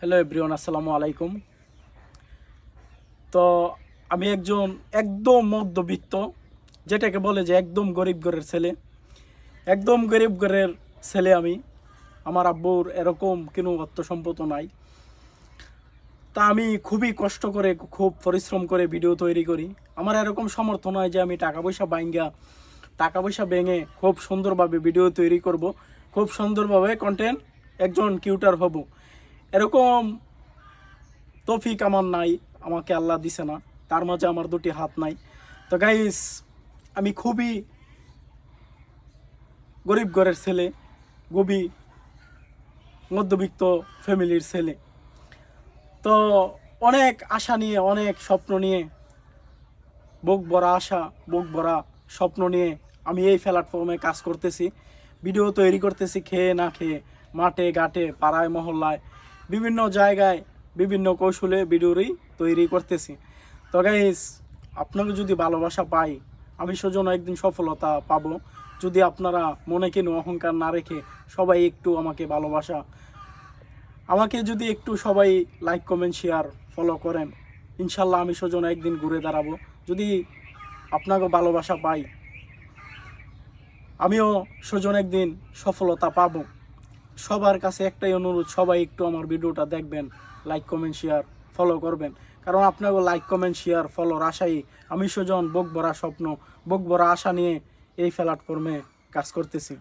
Hello everyone, আসসালামু আলাইকুম। তো আমি একদম মধ্যবিত্ত, যেটাকে বলে যে একদম গরিব ঘরের ছেলে। একদম গরিব ঘরের ছেলে আমি। আমার আব্বুর এরকম কোনো অর্থ সম্পদ নাই। তা আমি খুবই কষ্ট করে, খুব পরিশ্রম করে ভিডিও তৈরি করি। আমার এরকম সমর্থন হয় যে আমি টাকা পয়সা ভেঙে খুব সুন্দরভাবে ভিডিও তৈরি করব, খুব সুন্দরভাবে কন্টেন্ট একজন কিউটার হব। এরকম তৌফিক আমার নাই, আমাকে আল্লাহ দিছে না। তার মাঝে আমার দুটি হাত নাই। তো গাইস, আমি খুবই গরিব ঘরের ছেলে, খুবই মধ্যবিত্ত ফ্যামিলির ছেলে। তো অনেক আশা নিয়ে, অনেক স্বপ্ন নিয়ে, বুক ভরা আশা, বুক ভরা স্বপ্ন নিয়ে আমি এই প্ল্যাটফর্মে কাজ করতেছি, ভিডিও তৈরি করতেছি, খেয়ে না খেয়ে, মাঠে ঘাটে, পাড়ায় মহল্লায়, বিভিন্ন জায়গায়, বিভিন্ন কৌশলে ভিডিওরই তৈরি করতেছি। তো গাইস, আপনাকে যদি ভালোবাসা পাই, আমি সেজন্য একদিন সফলতা পাবো। যদি আপনারা মনে কেন অহংকার না রেখে সবাই একটু আমাকে যদি একটু সবাই লাইক কমেন্ট শেয়ার ফলো করেন, ইনশাল্লাহ আমি সেজন্য একদিন ঘুরে দাঁড়াবো। যদি আপনাকে ভালোবাসা পাই, আমিও সেজন্য একদিন সফলতা পাবো। সবার কাছে একটাই অনুরোধ, সবাই একটু আমার ভিডিওটা দেখবেন, লাইক কমেন্ট শেয়ার ফলো করবেন। কারণ আপনাকে লাইক কমেন্ট শেয়ার ফলোর আশাই আমি সেজন বুক ভরা স্বপ্ন, বুক ভরা আশা নিয়ে এই প্ল্যাটফর্মে কাজ করতেছি।